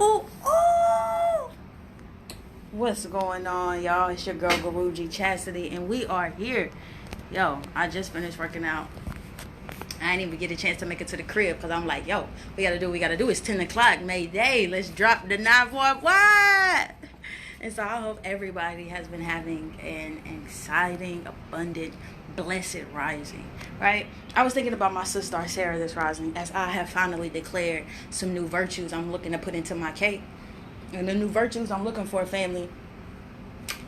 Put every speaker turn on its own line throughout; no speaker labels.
Ooh, ooh. What's going on, y'all? It's your girl, Guruji Chastity, and we are here. Yo, I just finished working out. I didn't even get a chance to make it to the crib because I'm like, yo, we gotta do what we gotta do. It's 10 o'clock, Mayday. Let's drop the 9-1-1. And so I hope everybody has been having an exciting, abundant, blessed rising, right? I was thinking about my sister Sarah this rising as I have finally declared some new virtues I'm looking to put into my cake. And the new virtues I'm looking for, family,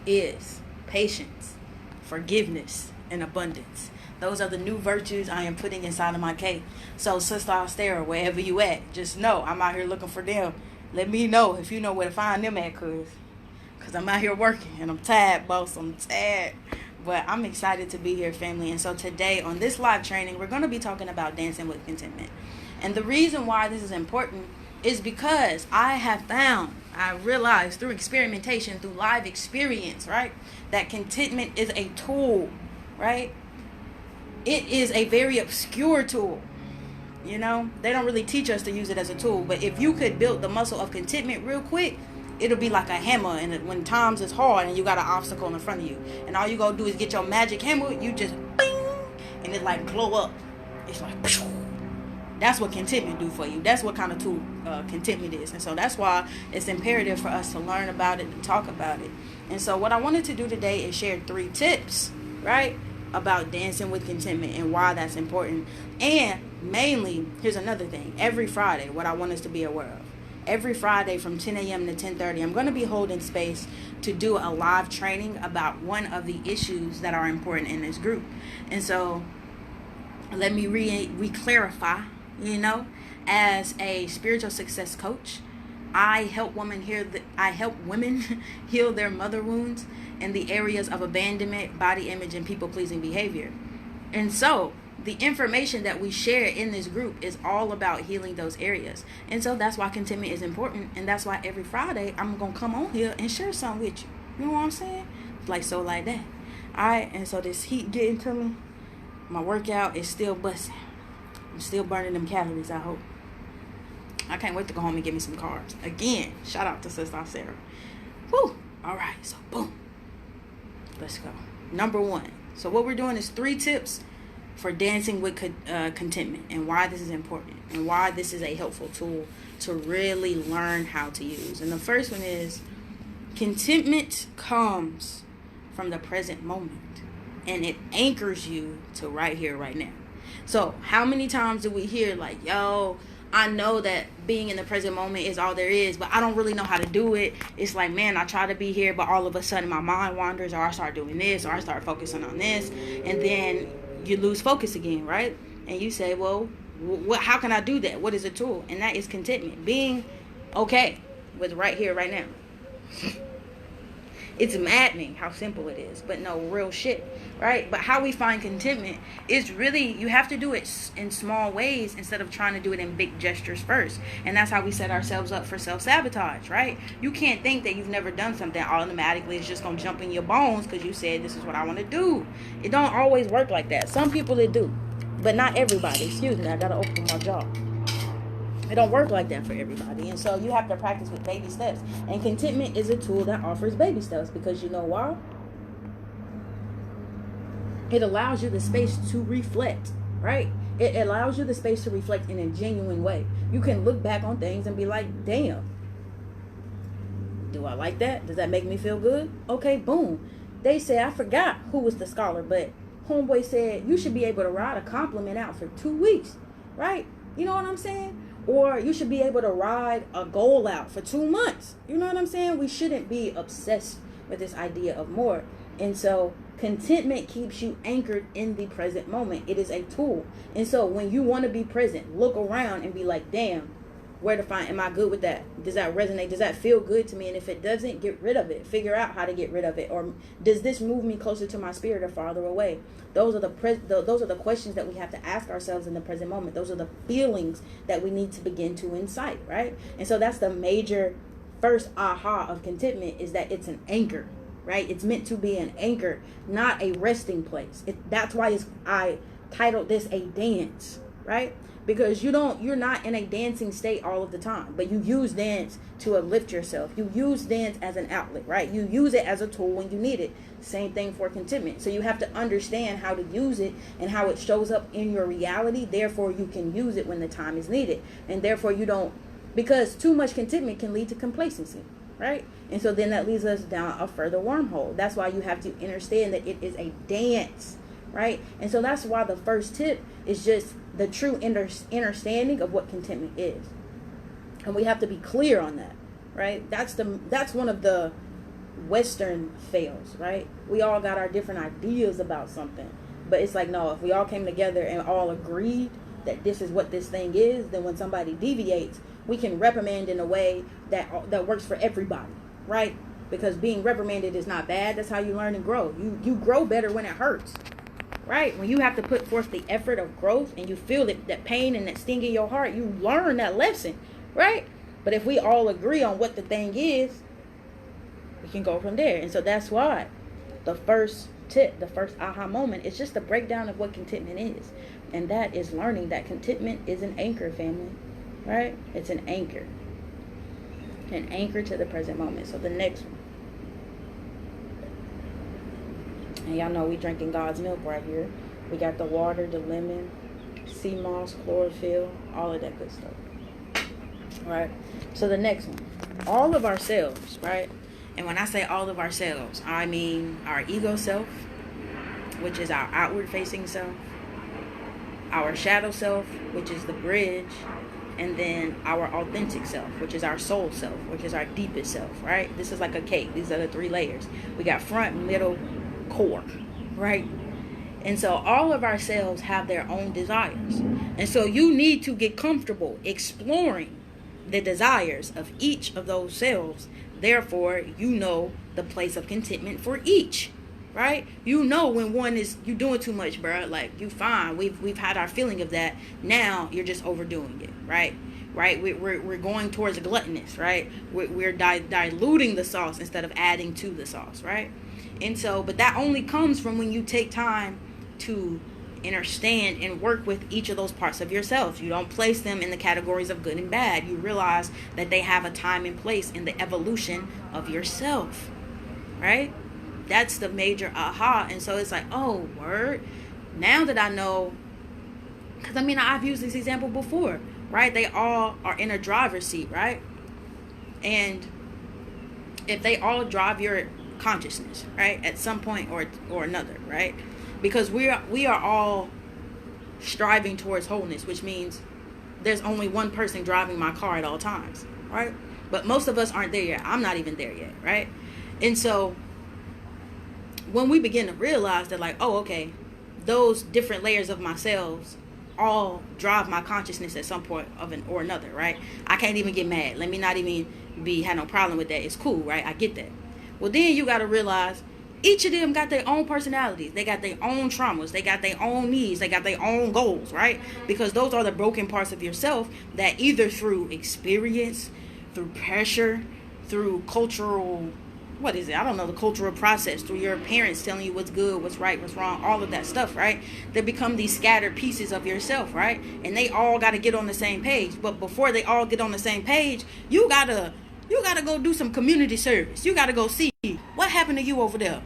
is patience, forgiveness, and abundance. Those are the new virtues I am putting inside of my cake. So, Sister Sarah, wherever you at, just know I'm out here looking for them. Let me know if you know where to find them at, because I'm out here working and I'm tired, boss. I'm tired. But I'm excited to be here, family. And so today on this live training, we're going to be talking about dancing with contentment. And the reason why this is important is because I realized through experimentation, through live experience, right, that contentment is a tool, right? It is a very obscure tool. You know, they don't really teach us to use it as a tool. But if you could build the muscle of contentment real quick, it'll be like a hammer, and when times is hard and you got an obstacle in front of you, and all you go do is get your magic hammer, you just bing, and it like glow up. It's like, phew. That's what contentment do for you. That's what kind of tool contentment is. And so that's why it's imperative for us to learn about it and talk about it. And so what I wanted to do today is share 3 tips, right, about dancing with contentment and why that's important. And mainly, here's another thing. Every Friday, what I want us to be aware of. Every Friday from 10 a.m. to 10:30, I'm going to be holding space to do a live training about one of the issues that are important in this group. And so let me re-clarify, you know, as a spiritual success coach, I help women heal their mother wounds in the areas of abandonment, body image, and people-pleasing behavior. And so the information that we share in this group is all about healing those areas. And so that's why contentment is important. And that's why every Friday I'm going to come on here and share something with you. You know what I'm saying? Like that. All right. And so this heat getting to me. My workout is still busting. I'm still burning them calories, I hope. I can't wait to go home and get me some carbs. Again, shout out to Sister Sarah. Woo. All right. So boom. Let's go. Number 1. So what we're doing is 3 tips for dancing with contentment, and why this is important, and why this is a helpful tool to really learn how to use. And the first one is contentment comes from the present moment, and it anchors you to right here, right now. So how many times do we hear like, yo, I know that being in the present moment is all there is, but I don't really know how to do it. It's like, man, I try to be here, but all of a sudden my mind wanders, or I start doing this, or I start focusing on this, and then you lose focus again, right? And you say, well, how can I do that? What is a tool? And that is contentment. Being okay with right here, right now. It's maddening how simple it is, but no, real shit, right? But how we find contentment is really, you have to do it in small ways instead of trying to do it in big gestures first. And that's how we set ourselves up for self-sabotage, right? You can't think that you've never done something automatically. It's just going to jump in your bones because you said, this is what I want to do. It don't always work like that. Some people it do, but not everybody. Excuse me, I got to open my jaw. It don't work like that for everybody. And so you have to practice with baby steps. And contentment is a tool that offers baby steps, because you know why? It allows you the space to reflect, right? It allows you the space to reflect in a genuine way. You can look back on things and be like, damn, do I like that? Does that make me feel good? Okay, boom. They say, I forgot who was the scholar, but homeboy said you should be able to write a compliment out for 2 weeks, right? You know what I'm saying? Or you should be able to ride a goal out for 2 months. You know what I'm saying? We shouldn't be obsessed with this idea of more. And so contentment keeps you anchored in the present moment. It is a tool. And so when you want to be present, look around and be like, damn, where to find, am I good with that? Does that resonate? Does that feel good to me? And if it doesn't, get rid of it. Figure out how to get rid of it. Or does this move me closer to my spirit or farther away? Those are the questions that we have to ask ourselves in the present moment. Those are the feelings that we need to begin to incite, right? And so that's the major first aha of contentment, is that it's an anchor, right? It's meant to be an anchor, not a resting place. That's why I titled this a dance, right? Because you're not in a dancing state all of the time, but you use dance to uplift yourself. You use dance as an outlet, right? You use it as a tool when you need it. Same thing for contentment. So you have to understand how to use it and how it shows up in your reality. Therefore, you can use it when the time is needed. And therefore, you don't, because too much contentment can lead to complacency, right? And so then that leads us down a further wormhole. That's why you have to understand that it is a dance, right? And so that's why the first tip is just the true understanding of what contentment is. And we have to be clear on that, right? That's one of the Western fails, right? We all got our different ideas about something, but it's like, no, if we all came together and all agreed that this is what this thing is, then when somebody deviates, we can reprimand in a way that works for everybody, right? Because being reprimanded is not bad. That's how you learn and grow. You grow better when it hurts, right? When you have to put forth the effort of growth and you feel that pain and that sting in your heart, you learn that lesson, right? But if we all agree on what the thing is, we can go from there. And so that's why the first tip, the first aha moment, is just a breakdown of what contentment is. And that is learning that contentment is an anchor, family, right? It's an anchor. An anchor to the present moment. So the next one. And y'all know we drinking God's milk right here. We got the water, the lemon, sea moss, chlorophyll, all of that good stuff. Right? So the next one. All of ourselves, right? And when I say all of ourselves, I mean our ego self, which is our outward facing self, our shadow self, which is the bridge, and then our authentic self, which is our soul self, which is our deepest self, right? This is like a cake. These are the 3 layers. We got front, middle, core, right? And so all of ourselves have their own desires. And so you need to get comfortable exploring the desires of each of those selves. Therefore, you know the place of contentment for each, right? You know when one is, you doing too much, bro. Like, you fine. We've had our feeling of that. Now you're just overdoing it, right? Right? We're going towards gluttonous, right? We're diluting the sauce instead of adding to the sauce, right? And so, but that only comes from when you take time to understand and work with each of those parts of yourself. You don't place them in the categories of good and bad. You realize that they have a time and place in the evolution of yourself, right? That's the major aha. And so it's like, oh, word. Now that I know, because I mean, I've used this example before, right? They all are in a driver's seat, right? And if they all drive your consciousness, right, at some point or another, right? Because we are all striving towards wholeness, which means there's only one person driving my car at all times, right? But most of us aren't there yet. I'm not even there yet, right? And so when we begin to realize that, like, oh, okay, those different layers of myself all drive my consciousness at some point or another, right? I can't even get mad. Let me not even have no problem with that. It's cool, right? I get that. Well, then you got to realize each of them got their own personalities. They got their own traumas. They got their own needs. They got their own goals, right? Because those are the broken parts of yourself that either through experience, through pressure, through cultural, the cultural process, through your parents telling you what's good, what's right, what's wrong, all of that stuff, right? They become these scattered pieces of yourself, right? And they all got to get on the same page. But before they all get on the same page, you got to go do some community service. You got to go see what happened to you over there.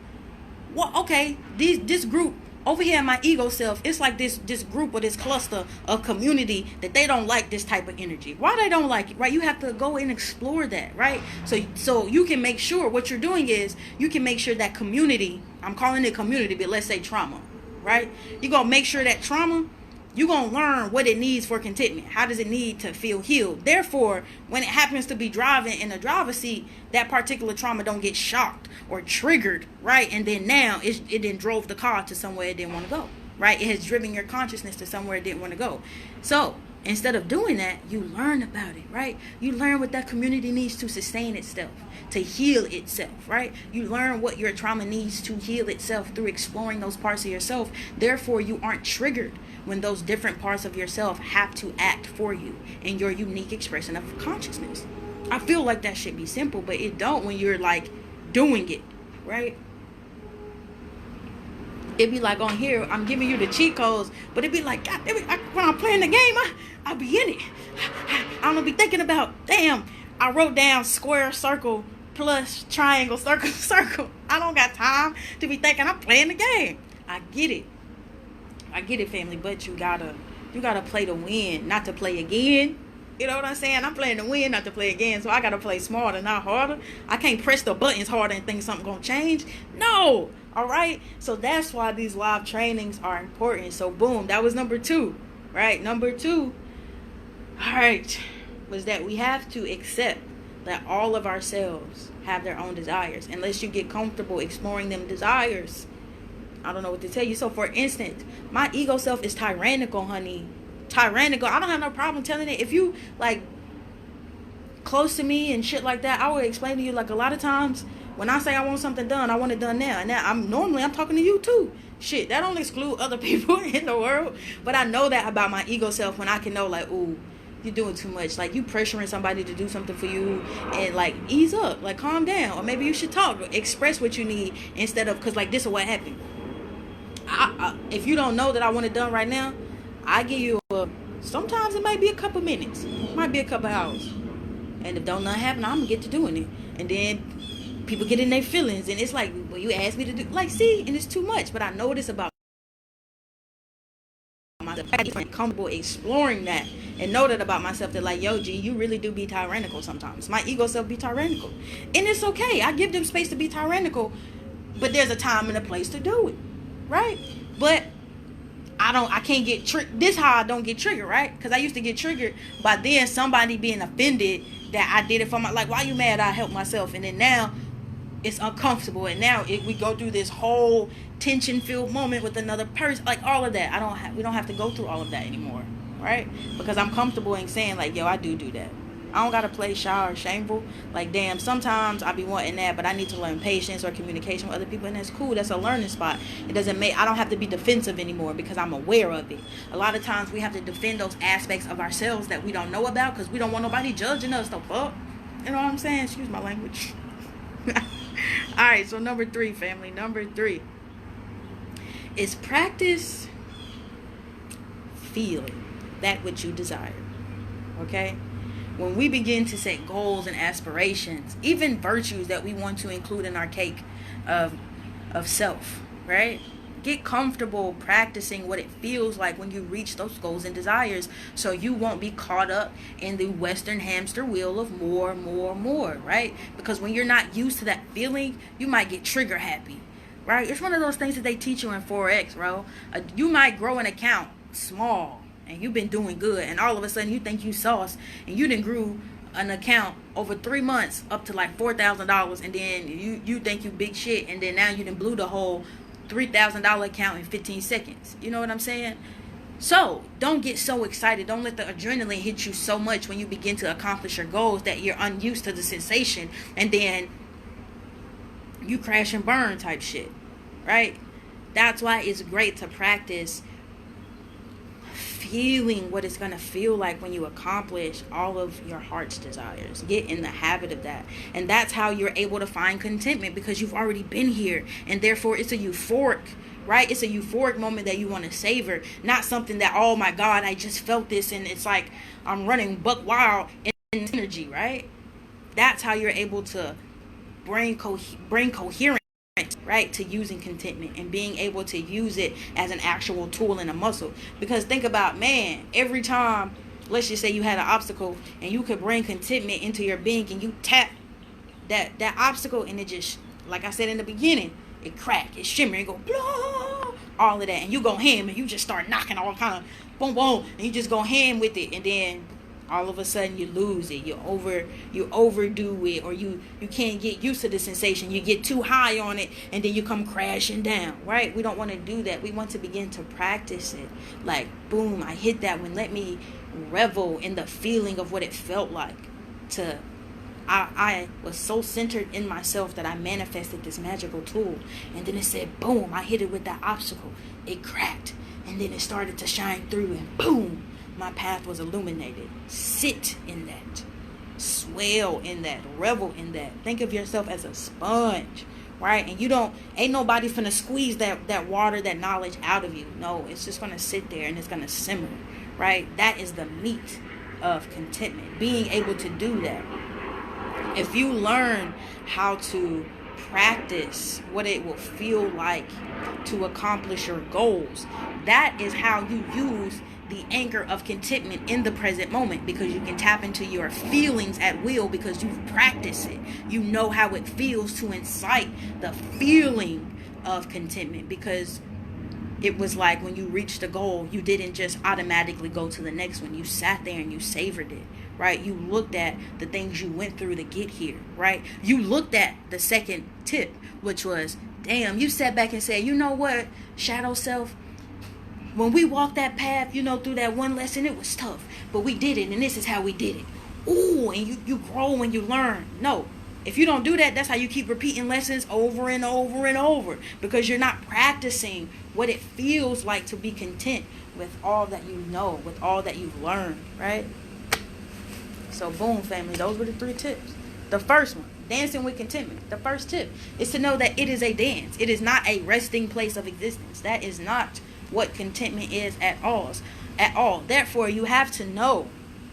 Well, okay, this group over here in my ego self, it's like this group or this cluster of community that they don't like this type of energy. Why they don't like it, right? You have to go and explore that, right? So you can make sure what you're doing is you can make sure that community, I'm calling it community, but let's say trauma, right? You're going to make sure that trauma, you're going to learn what it needs for contentment. How does it need to feel healed? Therefore, when it happens to be driving in the driver's seat, that particular trauma don't get shocked or triggered, right? And then now it then drove the car to somewhere it didn't want to go, right? It has driven your consciousness to somewhere it didn't want to go. So instead of doing that, you learn about it, right? You learn what that community needs to sustain itself, to heal itself, right? You learn what your trauma needs to heal itself through exploring those parts of yourself. Therefore, you aren't triggered when those different parts of yourself have to act for you in your unique expression of consciousness. I feel like that should be simple, but it don't when you're like doing it, right? It be like on here, I'm giving you the cheat codes, but it be like, God, when I'm playing the game, I be in it. I don't be thinking about, damn, I wrote down square, circle, plus triangle, circle, circle. I don't got time to be thinking I'm playing the game. I get it, family, but you gotta play to win, not to play again. You know what I'm saying? I'm playing to win, not to play again. So I gotta play smarter, not harder. I can't press the buttons harder and think something gonna change. No. All right. So that's why these live trainings are important. So boom, that was number 2. Right? Number 2. All right. Was that we have to accept that all of ourselves have their own desires. Unless you get comfortable exploring them desires, I don't know what to tell you. So for instance, my ego self is tyrannical, honey. Tyrannical. I don't have no problem telling it. If you like close to me and shit like that, I will explain to you, like, a lot of times when I say I want something done, I want it done now. And now I'm talking to you too. Shit, that don't exclude other people in the world. But I know that about my ego self when I can know, like, ooh, you're doing too much. Like, you pressuring somebody to do something for you, and like, ease up, like, calm down. Or maybe you should talk, express what you need instead of, because like, this is what happened. If you don't know that I want it done right now, I give you sometimes it might be a couple minutes, it might be a couple hours, and if don't nothing happen, I'm gonna get to doing it. And then people get in their feelings, and it's like, well, you asked me to do, like, see, and it's too much. But I know this about myself. I'm comfortable exploring that and know that about myself, that like, yo, G, you really do be tyrannical sometimes. My ego self be tyrannical, and it's okay. I give them space to be tyrannical, but there's a time and a place to do it, right? But I can't get triggered. This how I don't get triggered, right? Because I used to get triggered by then somebody being offended that I did it for my, like, why you mad I helped myself? And then now it's uncomfortable, and now we go through this whole tension-filled moment with another person, like all of that. We don't have to go through all of that anymore, right? Because I'm comfortable in saying, like, yo, I do that. I don't gotta play shy or shameful. Like, damn, sometimes I be wanting that, but I need to learn patience or communication with other people, and that's cool. That's a learning spot. I don't have to be defensive anymore because I'm aware of it. A lot of times we have to defend those aspects of ourselves that we don't know about because we don't want nobody judging us. The fuck, you know what I'm saying? Excuse my language. All right, so number 3, family. Number 3 is practice feeling that which you desire. Okay? When we begin to set goals and aspirations, even virtues that we want to include in our cake of self, right? Get comfortable practicing what it feels like when you reach those goals and desires, so you won't be caught up in the Western hamster wheel of more, right? Because when you're not used to that feeling, you might get trigger happy, right? It's one of those things that they teach you in 4X, bro. You might grow an account small, and you've been doing good, and all of a sudden you think you sauce, and you done grew an account over 3 months up to like $4,000, and then you think you big shit, and then now you done blew the whole $3,000 account in 15 seconds. You know what I'm saying? So don't get so excited. Don't let the adrenaline hit you so much when you begin to accomplish your goals that you're unused to the sensation, and then you crash and burn type shit, right? That's why it's great to practice feeling what it's going to feel like when you accomplish all of your heart's desires. Get in the habit of that. And that's how you're able to find contentment, because you've already been here. And therefore, it's a euphoric, right? It's a euphoric moment that you want to savor. Not something that, oh my God, I just felt this, and it's like I'm running buck wild in energy, right? That's how you're able to bring coherence, right, to using contentment and being able to use it as an actual tool and a muscle. Because think about, man, every time, let's just say you had an obstacle and you could bring contentment into your being, and you tap that obstacle, and it just, like I said in the beginning, it crack, it shimmer, it go blah, all of that, and you go ham, and you just start knocking all kind of boom boom, and you just go ham with it, and then all of a sudden you lose it, you overdo it, or you can't get used to the sensation, you get too high on it, and then you come crashing down, right? We don't want to do that. We want to begin to practice it. Like, boom, I hit that one, let me revel in the feeling of what it felt like. I was so centered in myself that I manifested this magical tool, and then it said, boom, I hit it with that obstacle, it cracked, and then it started to shine through, and boom, my path was illuminated. Sit in that. Swell in that. Revel in that. Think of yourself as a sponge, right? And ain't nobody finna squeeze that water, that knowledge out of you. No, it's just gonna sit there and it's gonna simmer, right? That is the meat of contentment, being able to do that. If you learn how to practice what it will feel like to accomplish your goals, that is how you use the anchor of contentment in the present moment, because you can tap into your feelings at will because you've practiced it. You know how it feels to incite the feeling of contentment, because it was like when you reached a goal, you didn't just automatically go to the next one. You sat there and you savored it, right? You looked at the things you went through to get here, right? You looked at the second tip, which was, damn, you sat back and said, you know what, shadow self, when we walked that path, through that one lesson, it was tough, but we did it, and this is how we did it. Ooh, and you grow and you learn. No, if you don't do that, that's how you keep repeating lessons over and over and over, because you're not practicing what it feels like to be content with all that you know, with all that you've learned, right? So boom, family, those were the 3 tips. The first one, dancing with contentment. The first tip is to know that it is a dance. It is not a resting place of existence. That is not what contentment is at all. Therefore, you have to know,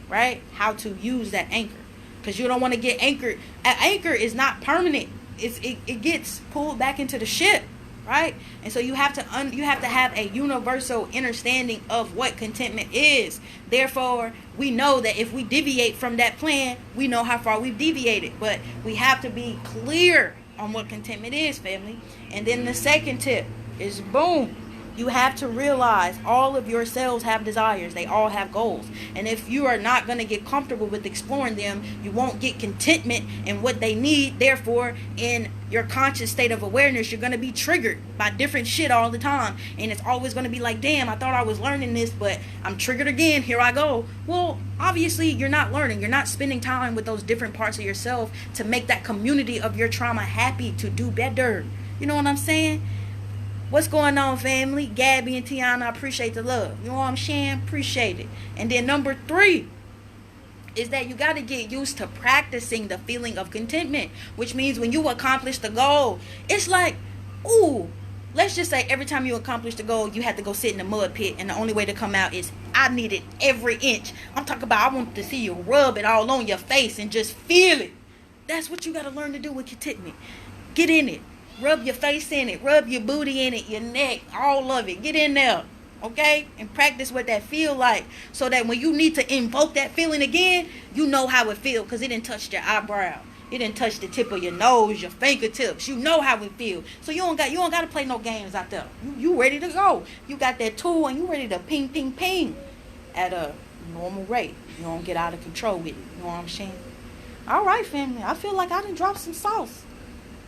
right, how to use that anchor, because you don't want to get anchored. An anchor is not permanent. It gets pulled back into the ship, right? And so you have to have a universal understanding of what contentment is. Therefore, we know that if we deviate from that plan, we know how far we've deviated. But we have to be clear on what contentment is, family. And then the second tip is, boom, you have to realize all of your selves have desires. They all have goals. And if you are not going to get comfortable with exploring them, you won't get contentment in what they need. Therefore, in your conscious state of awareness, you're going to be triggered by different shit all the time. And it's always going to be like, damn, I thought I was learning this, but I'm triggered again. Here I go. Well, obviously, you're not learning. You're not spending time with those different parts of yourself to make that community of your trauma happy to do better. You know what I'm saying? What's going on, family? Gabby and Tiana, I appreciate the love. You know what I'm saying? Appreciate it. And then number 3 is that you got to get used to practicing the feeling of contentment, which means when you accomplish the goal, it's like, ooh, let's just say every time you accomplish the goal, you have to go sit in the mud pit, and the only way to come out is, I need it every inch. I'm talking about, I want to see you rub it all on your face and just feel it. That's what you got to learn to do with contentment. Get in it. Rub your face in it. Rub your booty in it. Your neck. All of it. Get in there. Okay? And practice what that feel like. So that when you need to invoke that feeling again, you know how it feel. Because it didn't touch your eyebrow. It didn't touch the tip of your nose, your fingertips. You know how it feel. So you don't got to play no games out there. You ready to go. You got that tool and you ready to ping, ping, ping at a normal rate. You don't get out of control with it. You know what I'm saying? All right, family. I feel like I done dropped some sauce.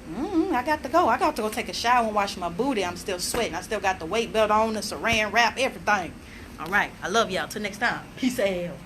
I got to go. I got to go take a shower and wash my booty. I'm still sweating. I still got the weight belt on, the saran wrap, everything. All right. I love y'all. Till next time. Peace out.